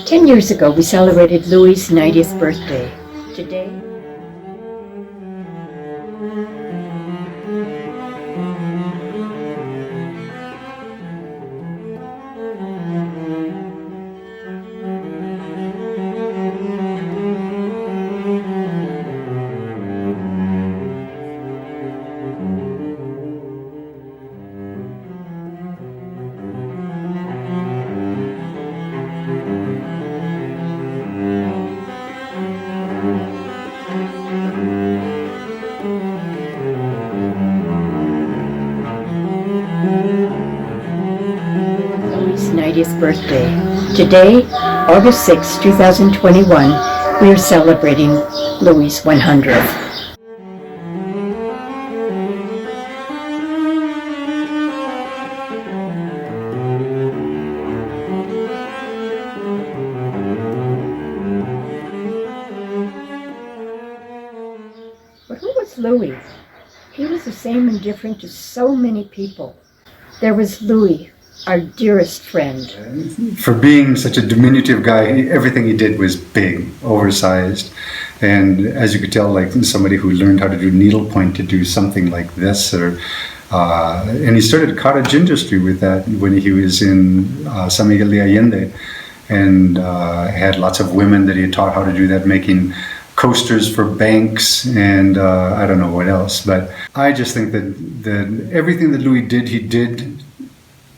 10 years ago, we celebrated Louis' 90th birthday. Today, Louis' 90th birthday. Today, August 6, 2021, we are celebrating Louis' 100th. But who was Louis? He was the same and different to so many people. There was Louis, our dearest friend. For being such a diminutive guy, everything he did was big, oversized. And as you could tell, like somebody who learned how to do needlepoint to do something like this, and he started cottage industry with that when he was in San Miguel de Allende, and had lots of women that he had taught how to do that, making coasters for banks and I don't know what else. But I just think that everything that Louis did, he did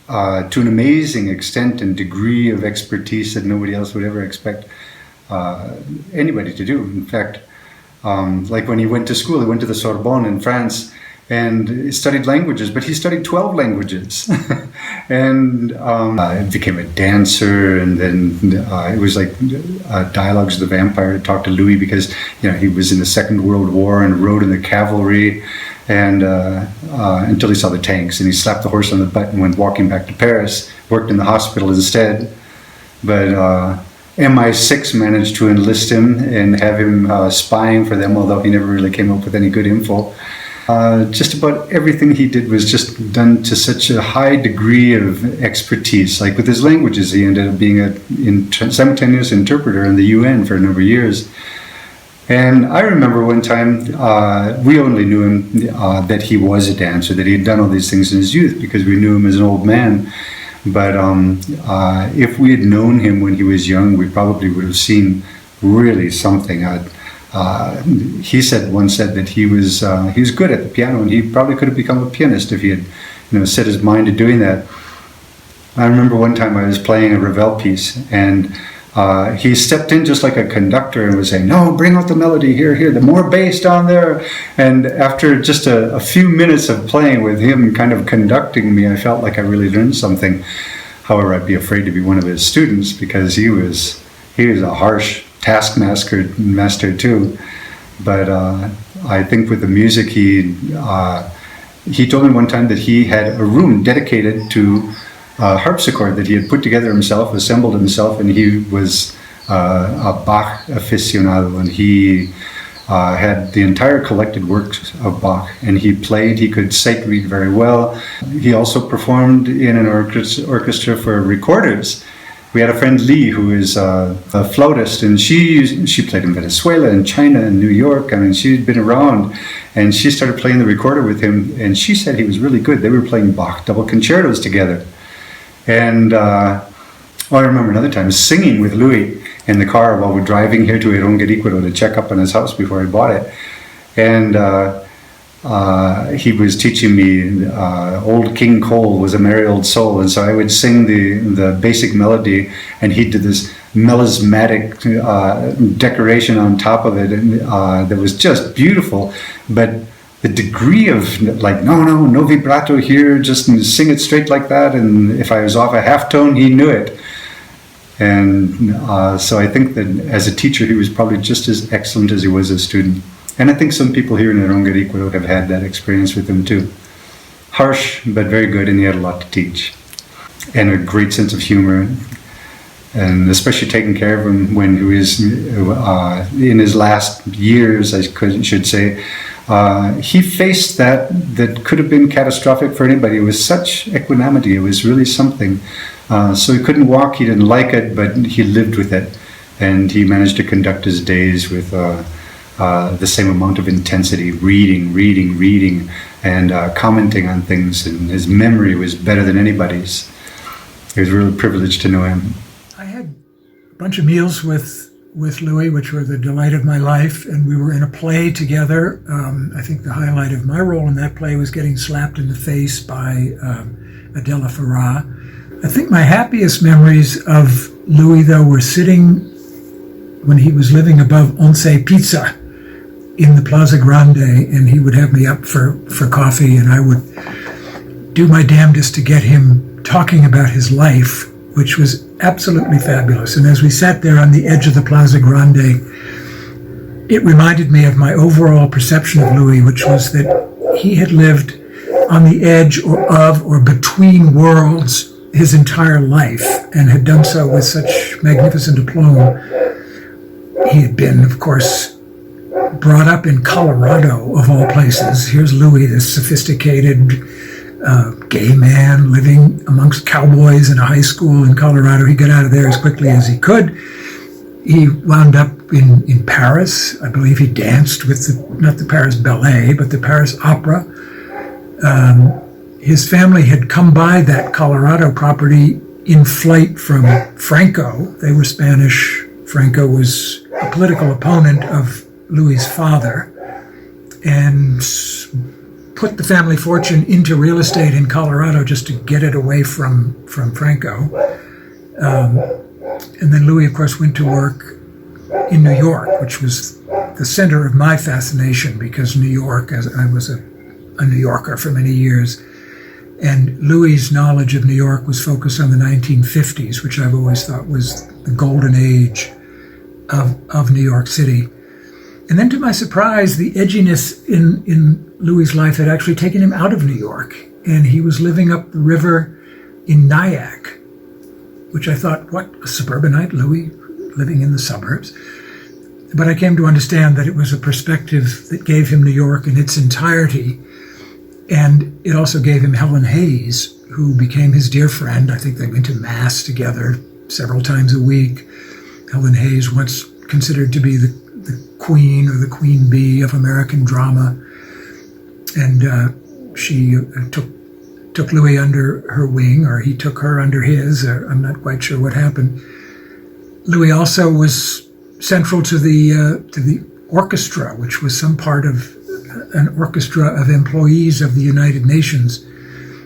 to an amazing extent and degree of expertise that nobody else would ever expect anybody to do. In fact, like when he went to school, he went to the Sorbonne in France and he studied languages, but he studied 12 languages. And became a dancer, and then it was like Dialogues of the Vampire to talk to Louis because he was in the Second World War and rode in the cavalry, and until he saw the tanks, and he slapped the horse on the butt and went walking back to Paris, worked in the hospital instead. But MI6 managed to enlist him and have him spying for them, although he never really came up with any good info. Just about everything he did was just done to such a high degree of expertise. Like with his languages, he ended up being a simultaneous interpreter in the UN for a number of years. And I remember one time, we only knew him that he was a dancer, that he had done all these things in his youth because we knew him as an old man. But if we had known him when he was young, we probably would have seen really something. He once said that he was good at the piano, and he probably could have become a pianist if he had set his mind to doing that. I remember one time I was playing a Ravel piece, and he stepped in just like a conductor and was saying, "No, bring out the melody here, the more bass down there." And after just a few minutes of playing with him kind of conducting me, I felt like I really learned something. However, I'd be afraid to be one of his students because he was a harsh taskmaster too. But I think with the music, he told me one time that he had a room dedicated to harpsichord that he had put together himself, assembled himself, and he was a Bach aficionado, and he had the entire collected works of Bach, and he could sight read very well. He also performed in an orchestra for recorders. We had a friend, Lee, who is a flautist, and she played in Venezuela and China and New York. I mean, she'd been around, and she started playing the recorder with him, and she said he was really good. They were playing Bach double concertos together. And I remember another time singing with Louis in the car while we're driving here to Ronquericuaro to check up on his house before he bought it. And he was teaching me Old King Cole was a merry old soul, and so I would sing the basic melody, and he did this melismatic decoration on top of it, and that was just beautiful. But the degree of no vibrato here, just sing it straight like that, and if I was off a half tone, he knew it. And so I think that as a teacher, he was probably just as excellent as he was a student. And I think some people here in Ronquericuaro have had that experience with him too. Harsh, but very good, and he had a lot to teach. And a great sense of humor, and especially taking care of him when he was in his last years, I should say. He faced that could have been catastrophic for anybody. It was such equanimity. It was really something. So he couldn't walk, he didn't like it, but he lived with it. And he managed to conduct his days with the same amount of intensity, reading, and commenting on things. And his memory was better than anybody's. It was really privileged to know him. I had a bunch of meals with Louis, which were the delight of my life, and we were in a play together. I think the highlight of my role in that play was getting slapped in the face by Adela Farah. I think my happiest memories of Louis, though, were sitting when he was living above Once Pizza in the Plaza Grande, and he would have me up for coffee, and I would do my damnedest to get him talking about his life, which was absolutely fabulous. And as we sat there on the edge of the Plaza Grande, it reminded me of my overall perception of Louis, which was that he had lived on the edge or between worlds his entire life, and had done so with such magnificent aplomb. He had been, of course, brought up in Colorado, of all places. Here's Louis, this sophisticated gay man living amongst cowboys in a high school in Colorado. He got out of there as quickly as he could. He wound up in Paris. I believe he danced with not the Paris Ballet, but the Paris Opera. His family had come by that Colorado property in flight from Franco. They were Spanish. Franco was a political opponent of Louis' father, and put the family fortune into real estate in Colorado just to get it away from Franco. And then Louis, of course, went to work in New York, which was the center of my fascination, because New York, as I was a New Yorker for many years, and Louis' knowledge of New York was focused on the 1950s, which I've always thought was the golden age of New York City. And then to my surprise, the edginess in Louis' life had actually taken him out of New York, and he was living up the river in Nyack, which I thought, what, a suburbanite, Louis, living in the suburbs? But I came to understand that it was a perspective that gave him New York in its entirety, and it also gave him Helen Hayes, who became his dear friend. I think they went to Mass together several times a week. Helen Hayes, once considered to be the queen or the queen bee of American drama, and she took Louis under her wing, or he took her under his, or I'm not quite sure what happened. Louis also was central to the orchestra, which was some part of an orchestra of employees of the United Nations.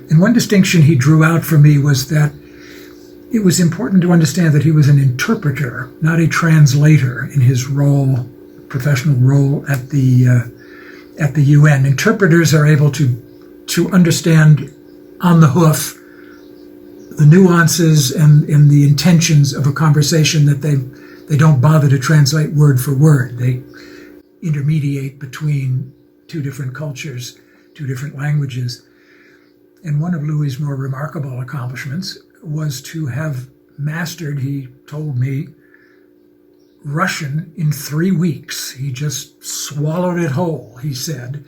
And one distinction he drew out for me was that it was important to understand that he was an interpreter, not a translator, in his role, professional role at the UN. Interpreters are able to understand on the hoof the nuances and the intentions of a conversation that they don't bother to translate word for word. They intermediate between two different cultures, two different languages. And one of Louis' more remarkable accomplishments was to have mastered, he told me, Russian in 3 weeks. He just swallowed it whole, he said,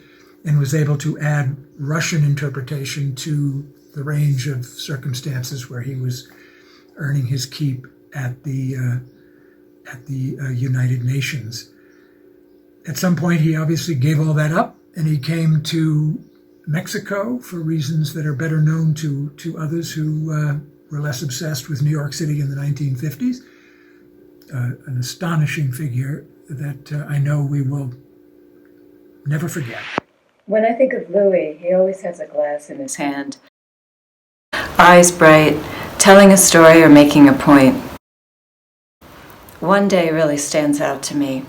and was able to add Russian interpretation to the range of circumstances where he was earning his keep at the United Nations. At some point, he obviously gave all that up, and he came to Mexico for reasons that are better known to others who were less obsessed with New York City in the 1950s. An astonishing figure that I know we will never forget. When I think of Louis, he always has a glass in his hand. Eyes bright, telling a story or making a point. One day really stands out to me.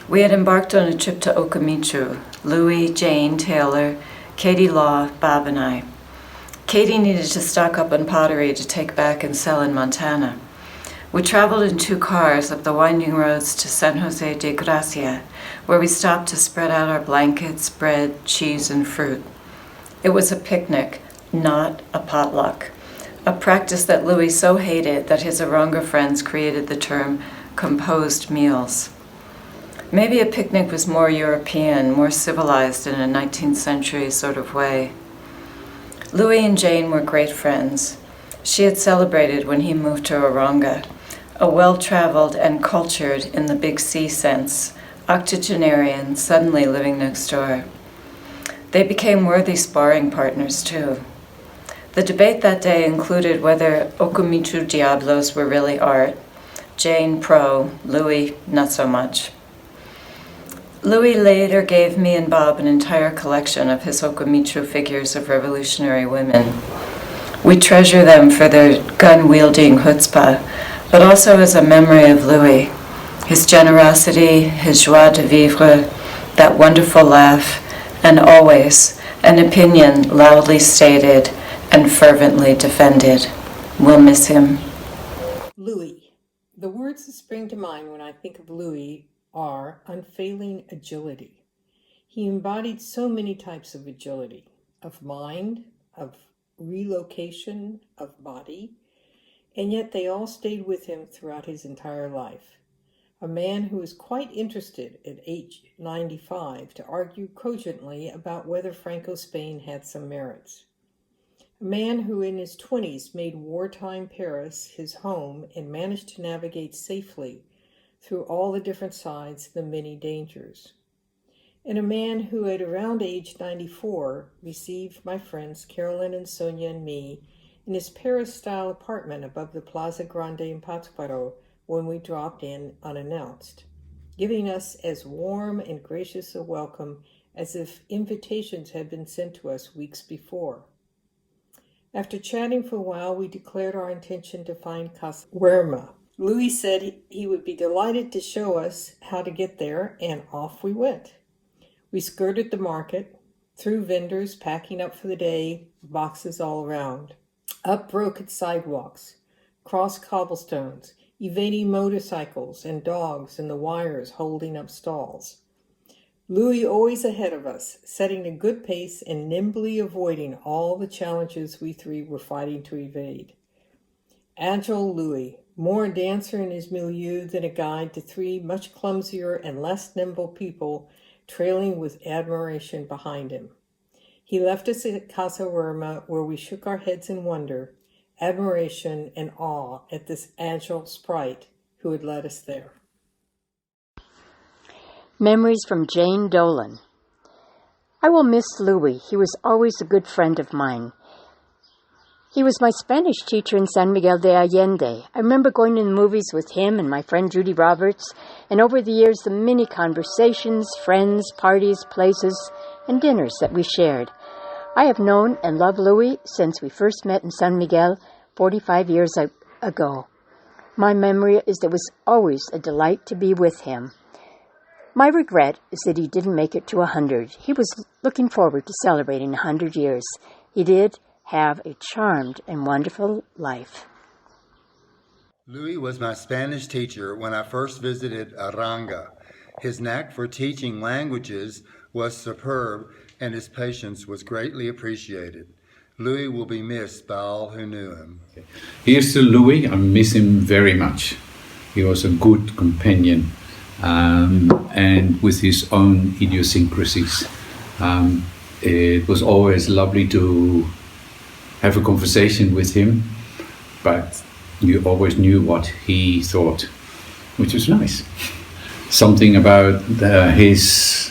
We had embarked on a trip to Okamichu, Louis, Jane, Taylor, Katie Law, Bob, and I. Katie needed to stock up on pottery to take back and sell in Montana. We traveled in 2 cars up the winding roads to San Jose de Gracia, where we stopped to spread out our blankets, bread, cheese, and fruit. It was a picnic, not a potluck, a practice that Louis so hated that his Aronga friends created the term composed meals. Maybe a picnic was more European, more civilized in a 19th century sort of way. Louis and Jane were great friends. She had celebrated when he moved to Oranga, a well-traveled and cultured in the big C sense, octogenarian suddenly living next door. They became worthy sparring partners, too. The debate that day included whether Okumichu Diablos were really art. Jane pro, Louis not so much. Louis later gave me and Bob an entire collection of his Okumichu figures of revolutionary women. We treasure them for their gun-wielding chutzpah, but also as a memory of Louis, his generosity, his joie de vivre, that wonderful laugh, and always an opinion loudly stated and fervently defended. We'll miss him. Louis. The words that spring to mind when I think of Louis are unfailing agility. He embodied so many types of agility, of mind, of relocation, of body, and yet they all stayed with him throughout his entire life. A man who was quite interested at age 95 to argue cogently about whether Franco Spain had some merits. A man who in his 20s made wartime Paris his home and managed to navigate safely through all the different sides, the many dangers. And a man who at around age 94 received my friends Carolyn and Sonia and me in his Paris-style apartment above the Plaza Grande in Pátzcuaro when we dropped in unannounced, giving us as warm and gracious a welcome as if invitations had been sent to us weeks before. After chatting for a while, we declared our intention to find Casa Huerma. Louis said he would be delighted to show us how to get there, and off we went. We skirted the market, through vendors packing up for the day, boxes all around, up broken sidewalks, cross cobblestones, evading motorcycles and dogs and the wires holding up stalls. Louis always ahead of us, setting a good pace and nimbly avoiding all the challenges we three were fighting to evade. Agile Louis, more a dancer in his milieu than a guide to three much clumsier and less nimble people trailing with admiration behind him. He left us at Casa Huerma, where we shook our heads in wonder, admiration, and awe at this agile sprite who had led us there. Memories from Jane Dolan. I will miss Louis. He was always a good friend of mine. He was my Spanish teacher in San Miguel de Allende. I remember going to the movies with him and my friend Judy Roberts, and over the years the many conversations, friends, parties, places, and dinners that we shared. I have known and loved Louis since we first met in San Miguel 45 years ago. My memory is that it was always a delight to be with him. My regret is that he didn't make it to 100. He was looking forward to celebrating 100 years. He did have a charmed and wonderful life. Louis was my Spanish teacher when I first visited Oranga. His knack for teaching languages was superb, and his patience was greatly appreciated. Louis will be missed by all who knew him. Here's to Louis. I miss him very much. He was a good companion, and with his own idiosyncrasies. It was always lovely to have a conversation with him, but you always knew what he thought, which was nice. Something about his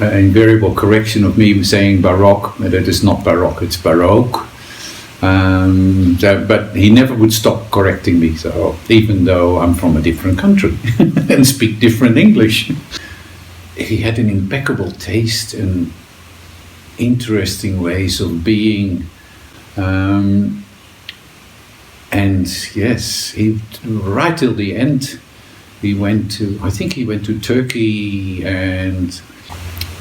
invariable correction of me saying Baroque, that is not Baroque, it's Baroque. But he never would stop correcting me, so even though I'm from a different country and speak different English. He had an impeccable taste and interesting ways of being. And yes, he right till the end, I think he went to Turkey, and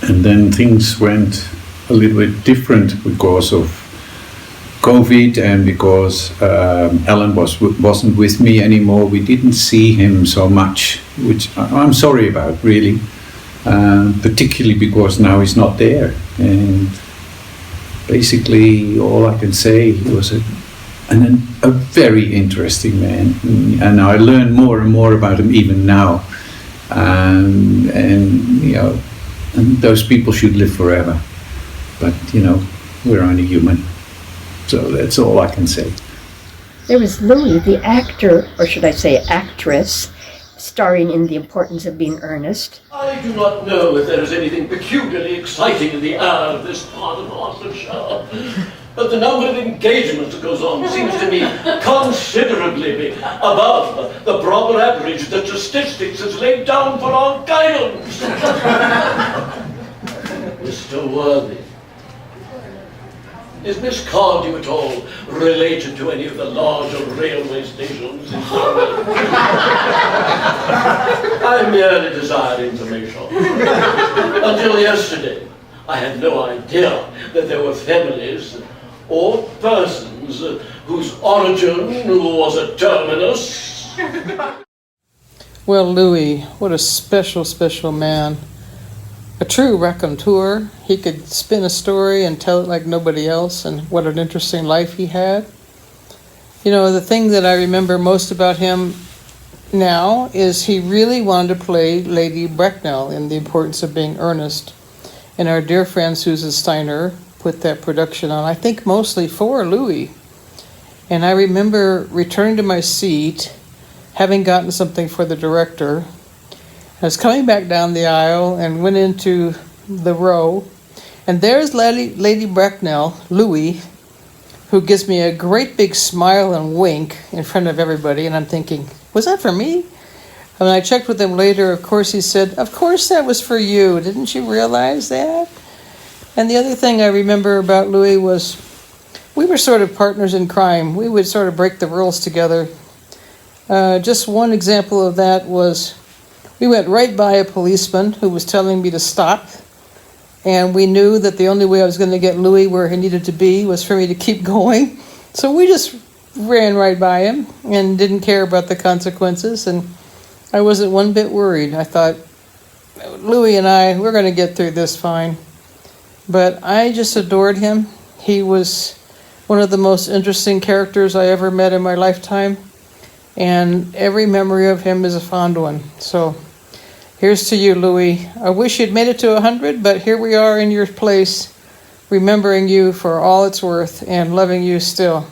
then things went a little bit different because of COVID and because Ellen wasn't with me anymore. We didn't see him so much, which I'm sorry about, really, particularly because now he's not there. And basically, all I can say, he was a very interesting man, and I learn more and more about him even now. And you know, and those people should live forever. But you know, we're only human, so that's all I can say. There was Louis, the actor, or should I say actress, starring in The Importance of Being Earnest. I do not know if there is anything peculiarly exciting in the air of this part of Hertfordshire, but the number of engagements that goes on seems to me considerably above the proper average that statistics has laid down for our guidance. Mr. Worthy, is Miss Cardew at all related to any of the larger railway stations in London? I merely desire information. Until yesterday, I had no idea that there were families or persons whose origin was a terminus. Well, Louis, what a special, special man. A true raconteur. He could spin a story and tell it like nobody else, and what an interesting life he had. You know, the thing that I remember most about him now is he really wanted to play Lady Bracknell in The Importance of Being Earnest. And our dear friend Susan Steiner put that production on, I think mostly for Louis. And I remember returning to my seat, having gotten something for the director. I was coming back down the aisle and went into the row, and there's Lady Bracknell, Louis, who gives me a great big smile and wink in front of everybody, and I'm thinking, was that for me? And I checked with him later, of course he said, of course that was for you, didn't you realize that? And the other thing I remember about Louis was we were sort of partners in crime. We would sort of break the rules together. Just one example of that was we went right by a policeman who was telling me to stop, and we knew that the only way I was going to get Louis where he needed to be was for me to keep going. So we just ran right by him and didn't care about the consequences, and I wasn't one bit worried. I thought, Louis and I, we're going to get through this fine. But I just adored him. He was one of the most interesting characters I ever met in my lifetime, and every memory of him is a fond one. So here's to you, Louis. I wish you'd made it to 100, but here we are in your place, remembering you for all it's worth and loving you still.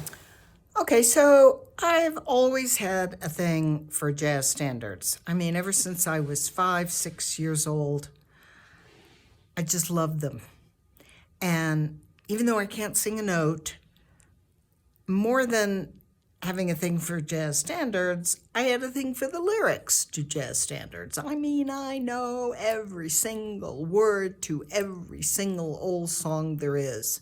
Okay, so I've always had a thing for jazz standards. I mean, ever since I was 5, 6 years old, I just loved them. And even though I can't sing a note, more than having a thing for jazz standards, I had a thing for the lyrics to jazz standards. I mean, I know every single word to every single old song there is.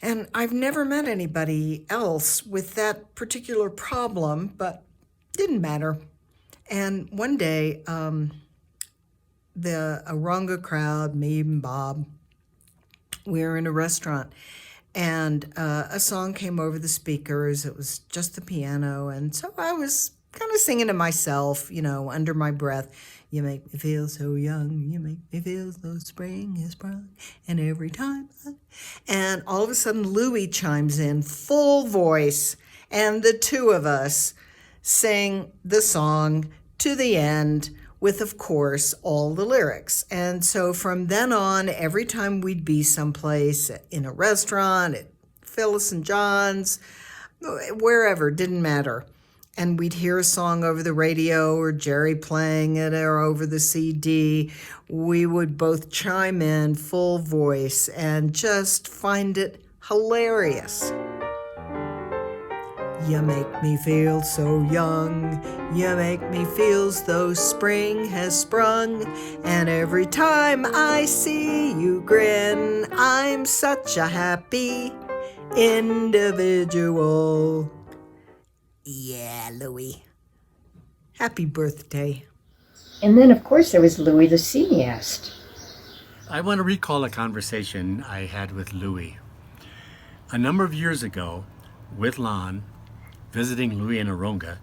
And I've never met anybody else with that particular problem, but didn't matter. And one day, the Aranga crowd, me and Bob, we were in a restaurant, and a song came over the speakers. It was just the piano, and so I was kind of singing to myself, you know, under my breath. You make me feel so young, you make me feel as though spring is sprung, and every time And all of a sudden, Louis chimes in, full voice, and the two of us sang the song to the end with, of course, all the lyrics. And so from then on, every time we'd be someplace, in a restaurant, at Phyllis and John's, wherever, didn't matter, and we'd hear a song over the radio or Jerry playing it or over the CD, we would both chime in full voice and just find it hilarious. You make me feel so young, you make me feel as though spring has sprung, and every time I see you grin, I'm such a happy individual. Yeah, Louis. Happy birthday. And then, of course, there was Louis the cineast. I want to recall a conversation I had with Louis. A number of years ago, with Lon, visiting Louis in Aranga,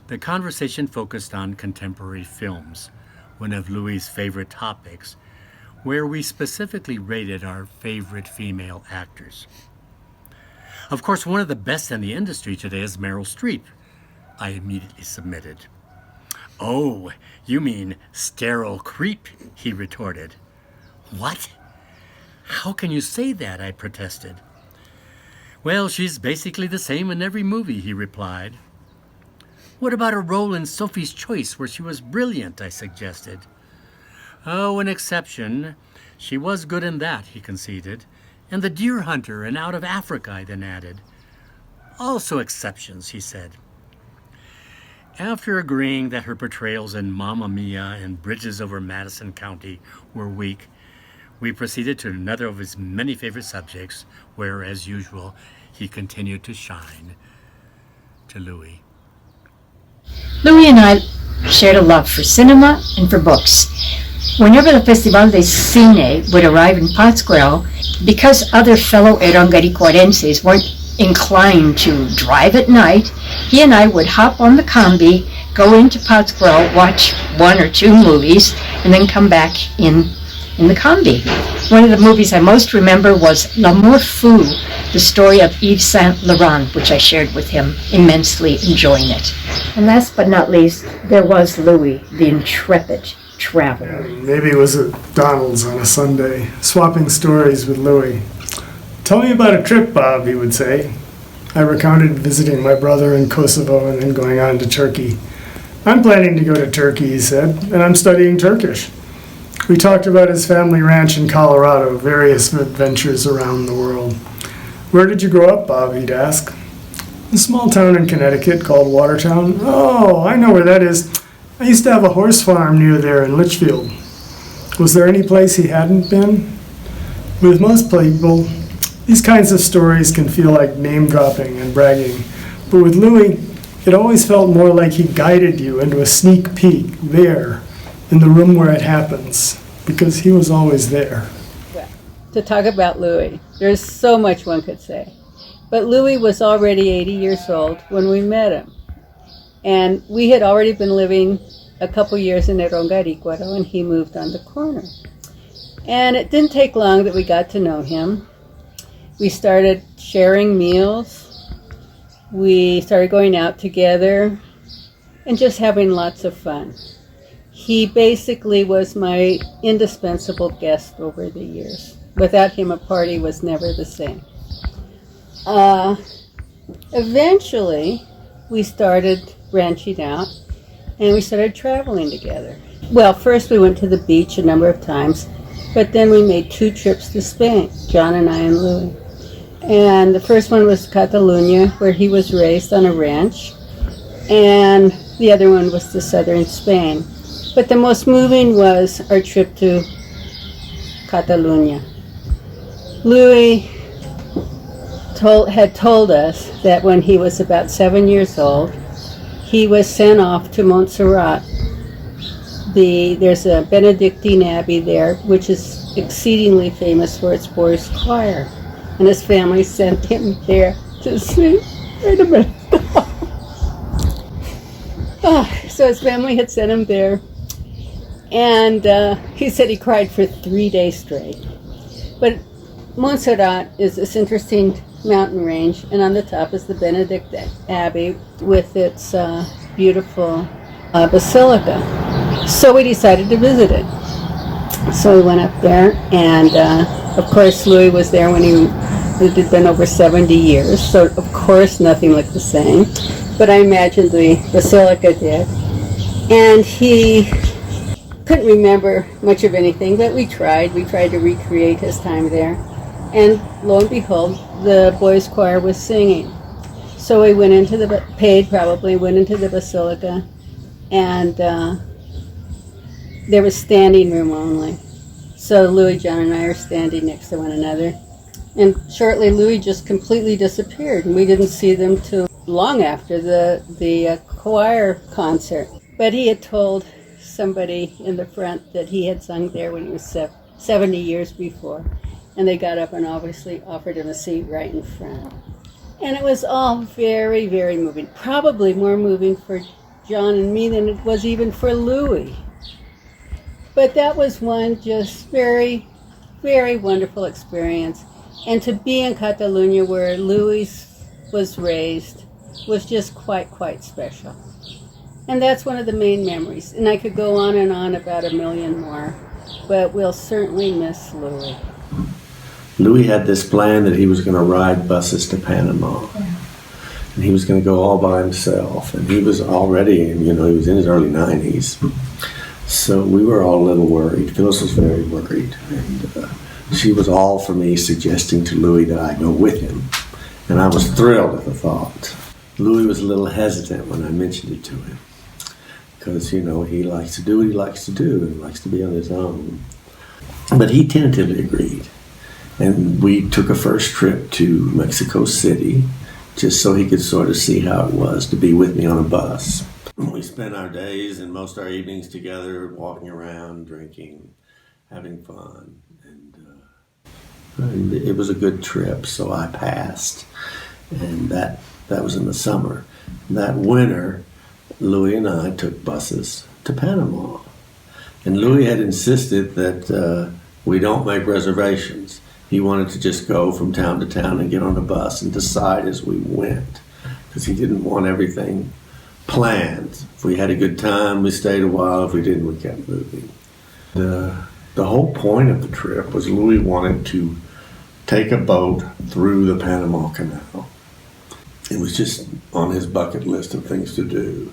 the conversation focused on contemporary films, one of Louis's favorite topics, where we specifically rated our favorite female actors. Of course, one of the best in the industry today is Meryl Streep. I immediately submitted. Oh, you mean sterile creep, he retorted. What? How can you say that? I protested. Well, she's basically the same in every movie, he replied. What about her role in Sophie's Choice, where she was brilliant, I suggested. Oh, an exception. She was good in that, he conceded. And The Deer Hunter and Out of Africa, I then added. Also exceptions, he said. After agreeing that her portrayals in Mamma Mia and Bridges over Madison County were weak, we proceeded to another of his many favorite subjects, where, as usual, he continued to shine. To Louis. Louis and I shared a love for cinema and for books. Whenever the Festival de Cine would arrive in Pátzcuaro, because other fellow Erongaricuarenses weren't inclined to drive at night, he and I would hop on the combi, go into Pátzcuaro, watch 1 or 2 movies, and then come back in the combi. One of the movies I most remember was L'Amour Fou, the story of Yves Saint Laurent, which I shared with him, immensely enjoying it. And last but not least, there was Louis, the intrepid traveler. Maybe it was at Donald's on a Sunday, swapping stories with Louis. Tell me about a trip, Bob, he would say. I recounted visiting my brother in Kosovo and then going on to Turkey. I'm planning to go to Turkey, he said, and I'm studying Turkish. We talked about his family ranch in Colorado, various adventures around the world. Where did you grow up, Bob, he'd ask. A small town in Connecticut called Watertown. Oh, I know where that is. I used to have a horse farm near there in Litchfield. Was there any place he hadn't been? With most people, these kinds of stories can feel like name-dropping and bragging. But with Louis, it always felt more like he guided you into a sneak peek there, in the room where it happens, because he was always there. To talk about Louis, there's so much one could say. But Louis was already 80 years old when we met him. And we had already been living a couple years in Erongaricuaro, and he moved on the corner. And it didn't take long that we got to know him. We started sharing meals. We started going out together and just having lots of fun. He basically was my indispensable guest over the years. Without him, a party was never the same. Eventually, we started branching out, and we started traveling together. Well, first we went to the beach a number of times, but then we made 2 trips to Spain, John and I and Louis. And the first one was Catalonia, where he was raised on a ranch, and the other one was to southern Spain. But the most moving was our trip to Catalonia. Louis had told us that when he was about 7 years old, he was sent off to Montserrat. There's a Benedictine abbey there, which is exceedingly famous for its boys' choir. And his family sent him there to sing. Wait a minute. So his family had sent him there. And he said he cried for 3 days straight. But Montserrat is this interesting mountain range, and on the top is the Benedict Abbey with its beautiful basilica. So we decided to visit it. So we went up there, and of course Louis was there when it had been over 70 years, so of course nothing looked the same, but I imagined the basilica did. And he couldn't remember much of anything, but we tried to recreate his time there. And lo and behold, the boys' choir was singing. So we went into the basilica, and there was standing room only. So Louis, John, and I are standing next to one another. And shortly, Louis just completely disappeared, and we didn't see them till long after the choir concert. But he had told somebody in the front that he had sung there when he was 70 years before. And they got up and obviously offered him a seat right in front. And it was all very, very moving. Probably more moving for John and me than it was even for Louis. But that was one just very, very wonderful experience. And to be in Catalonia, where Louis was raised, was just quite special. And that's one of the main memories. And I could go on and on about a million more, but we'll certainly miss Louis. Louis had this plan that he was going to ride buses to Panama. And he was going to go all by himself. And he was already, he was in his early 90s. So we were all a little worried. Phyllis was very worried. And she was all for me suggesting to Louis that I go with him. And I was thrilled at the thought. Louis was a little hesitant when I mentioned it to him. Because, he likes to do what he likes to do and likes to be on his own. But he tentatively agreed. And we took a first trip to Mexico City just so he could sort of see how it was to be with me on a bus. We spent our days and most our evenings together walking around, drinking, having fun. And it was a good trip, so I passed. And that was in the summer. That winter, Louis and I took buses to Panama. And Louis had insisted that we don't make reservations. He wanted to just go from town to town and get on a bus and decide as we went, because he didn't want everything planned. If we had a good time, we stayed a while. If we didn't, we kept moving. The whole point of the trip was Louis wanted to take a boat through the Panama Canal. It was just on his bucket list of things to do.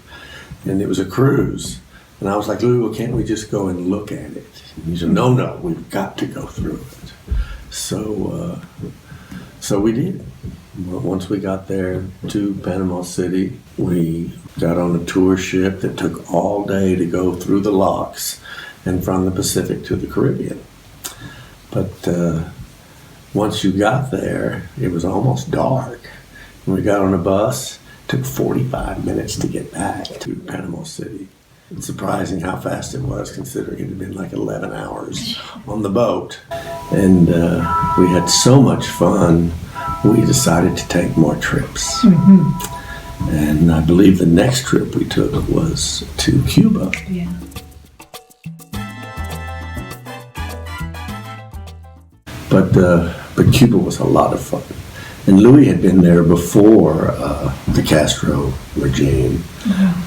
And it was a cruise. And I was like, Louis, well, can't we just go and look at it? And he said, no, we've got to go through it. So we did. Once we got there to Panama City, we got on a tour ship that took all day to go through the locks and from the Pacific to the Caribbean. But once you got there, it was almost dark. When we got on a bus, it took 45 minutes to get back to Panama City. It's surprising how fast it was, considering it had been like 11 hours on the boat. And we had so much fun, we decided to take more trips. Mm-hmm. And I believe the next trip we took was to Cuba. Yeah. But Cuba was a lot of fun. And Louis had been there before the Castro regime,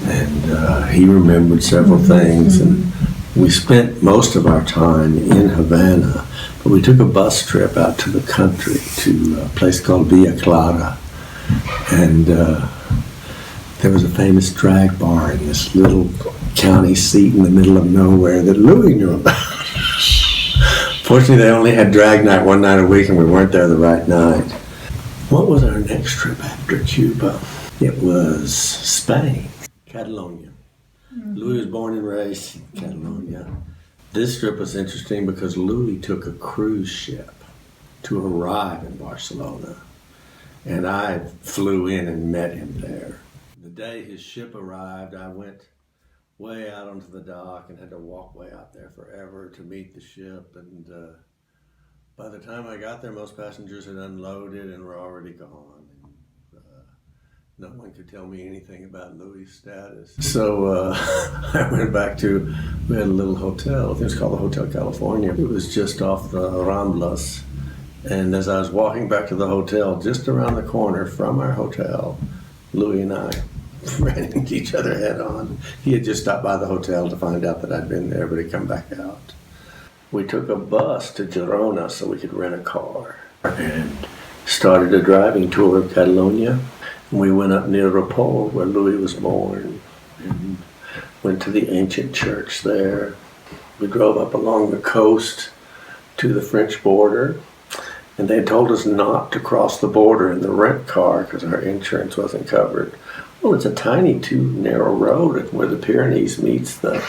and he remembered several things. And we spent most of our time in Havana, but we took a bus trip out to the country to a place called Villa Clara. And there was a famous drag bar in this little county seat in the middle of nowhere that Louis knew about. Fortunately, they only had drag night one night a week, and we weren't there the right night. What was our next trip after Cuba? It was Spain, Catalonia. Louis was born and raised in Catalonia. This trip was interesting because Louis took a cruise ship to arrive in Barcelona, and I flew in and met him there. The day his ship arrived, I went way out onto the dock and had to walk way out there forever to meet the ship. And by the time I got there, most passengers had unloaded and were already gone. And, no one could tell me anything about Louis' status. So I went back to, we had a little hotel. I think it was called the Hotel California. It was just off the Ramblas. And as I was walking back to the hotel, just around the corner from our hotel, Louis and I ran into each other head on. He had just stopped by the hotel to find out that I'd been there, but he'd come back out. We took a bus to Girona so we could rent a car and started a driving tour of Catalonia. We went up near Ripoll, where Louis was born, and went to the ancient church there. We drove up along the coast to the French border, and they told us not to cross the border in the rent car because our insurance wasn't covered. Well, it's a tiny, too narrow road where the Pyrenees meets the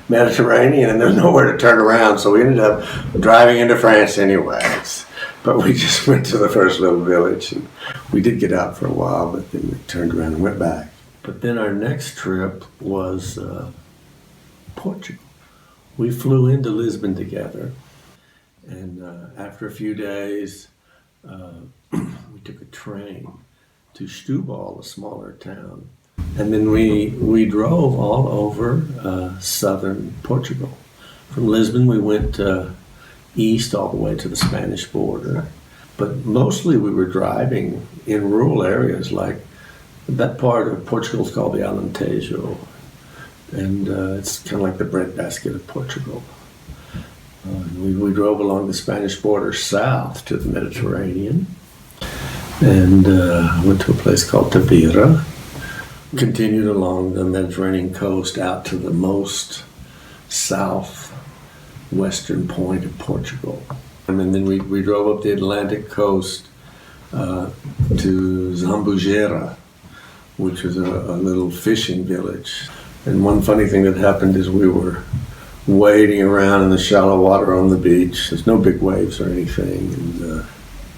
Mediterranean, and there's nowhere to turn around, so we ended up driving into France anyways. But we just went to the first little village, and we did get out for a while, but then we turned around and went back. But then our next trip was Portugal. We flew into Lisbon together, and after a few days, we took a train to Setúbal, a smaller town. And then we drove all over southern Portugal. From Lisbon, we went east all the way to the Spanish border. But mostly we were driving in rural areas, like that part of Portugal is called the Alentejo. And it's kind of like the breadbasket of Portugal. We drove along the Spanish border south to the Mediterranean and went to a place called Tavira. Continued along the Mediterranean coast out to the most southwestern point of Portugal. And then we drove up the Atlantic coast to Zambujeira, which was a little fishing village. And one funny thing that happened is we were wading around in the shallow water on the beach. There's no big waves or anything. And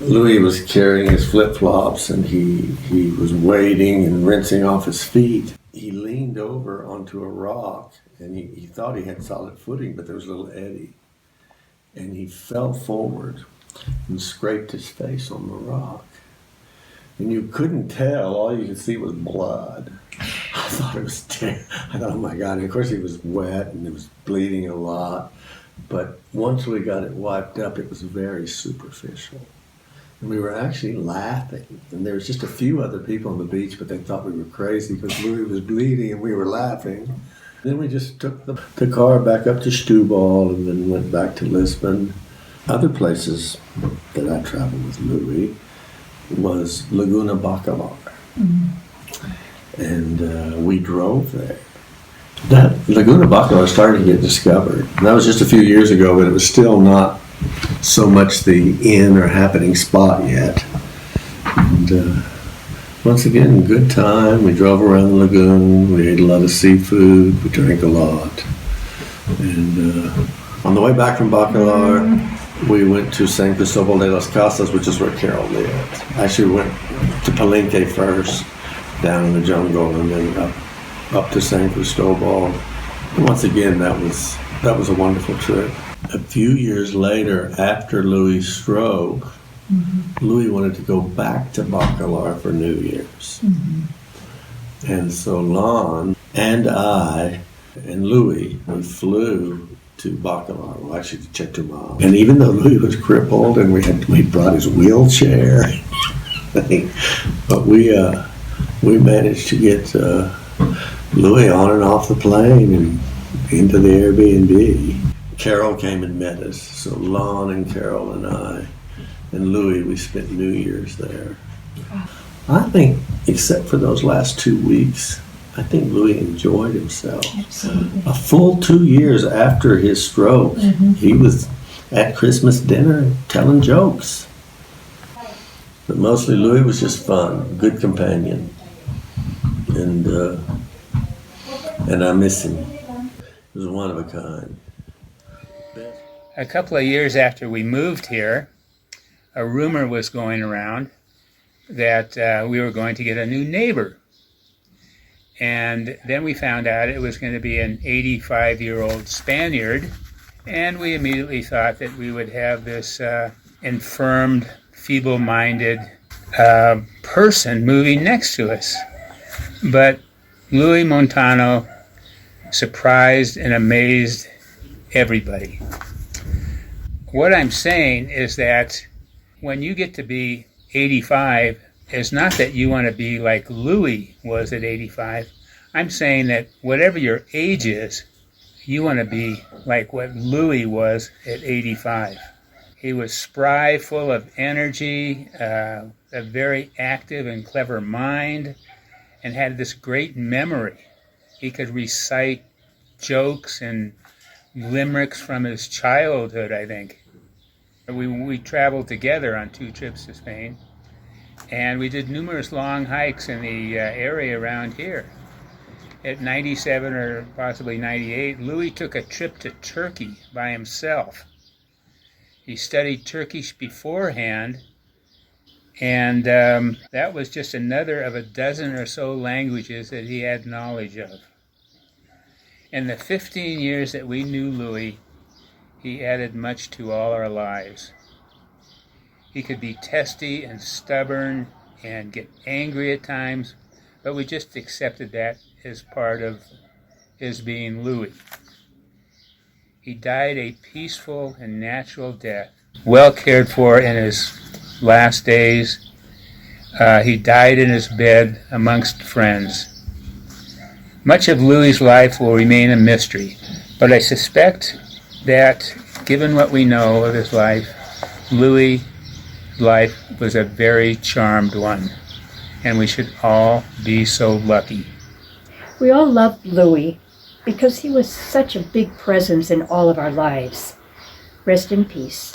Louis was carrying his flip-flops, and he was wading and rinsing off his feet. He leaned over onto a rock, and he thought he had solid footing, but there was a little eddy. And he fell forward and scraped his face on the rock. And you couldn't tell, all you could see was blood. I thought it was I thought, oh my God. And of course he was wet and it was bleeding a lot. But once we got it wiped up, it was very superficial. And we were actually laughing. And there was just a few other people on the beach, but they thought we were crazy because Louis was bleeding and we were laughing. Then we just took the car back up to Setúbal and then went back to Lisbon. Other places that I traveled with Louis was Laguna Bacalar. And we drove there. That Laguna Bacalar started to get discovered. And that was just a few years ago, but it was still not so much the in or happening spot yet. And once again, good time. We drove around the lagoon. We ate a lot of seafood. We drank a lot. And on the way back from Bacalar, we went to San Cristobal de las Casas, which is where Carol lived. Actually, we went to Palenque first, down in the jungle, and then up to San Cristobal. And once again, that was a wonderful trip. A few years later, after Louis' stroke, Louis wanted to go back to Bacalar for New Year's. And so Lon and I and Louis, we flew to Bacalar, well actually to Chetumal. And even though Louis was crippled and we brought his wheelchair, but we managed to get Louis on and off the plane and into the Airbnb. Carol came and met us, so Lon and Carol and I and Louis, we spent New Year's there. I think, except for those last 2 weeks, I think Louis enjoyed himself. Absolutely. A full 2 years after his stroke, he was at Christmas dinner telling jokes. But mostly Louis was just fun, good companion. And I miss him. He was one of a kind. A couple of years after we moved here, a rumor was going around that we were going to get a new neighbor. And then we found out it was going to be an 85-year-old Spaniard, and we immediately thought that we would have this infirmed, feeble-minded person moving next to us. But Louis Montano surprised and amazed everybody. What I'm saying is that when you get to be 85, it's not that you want to be like Louis was at 85. I'm saying that whatever your age is, you want to be like what Louis was at 85. He was spry, full of energy, a very active and clever mind, and had this great memory. He could recite jokes and limericks from his childhood, I think. We traveled together on 2 trips to Spain, and we did numerous long hikes in the area around here. At 97 or possibly 98, Louis took a trip to Turkey by himself. He studied Turkish beforehand, and that was just another of a dozen or so languages that he had knowledge of. In the 15 years that we knew Louis, he added much to all our lives. He could be testy and stubborn and get angry at times, but we just accepted that as part of his being Louis. He died a peaceful and natural death, well cared for in his last days. He died in his bed amongst friends. Much of Louis' life will remain a mystery, but I suspect that given what we know of his life, Louis' life was a very charmed one, and we should all be so lucky. We all loved Louis because he was such a big presence in all of our lives. Rest in peace.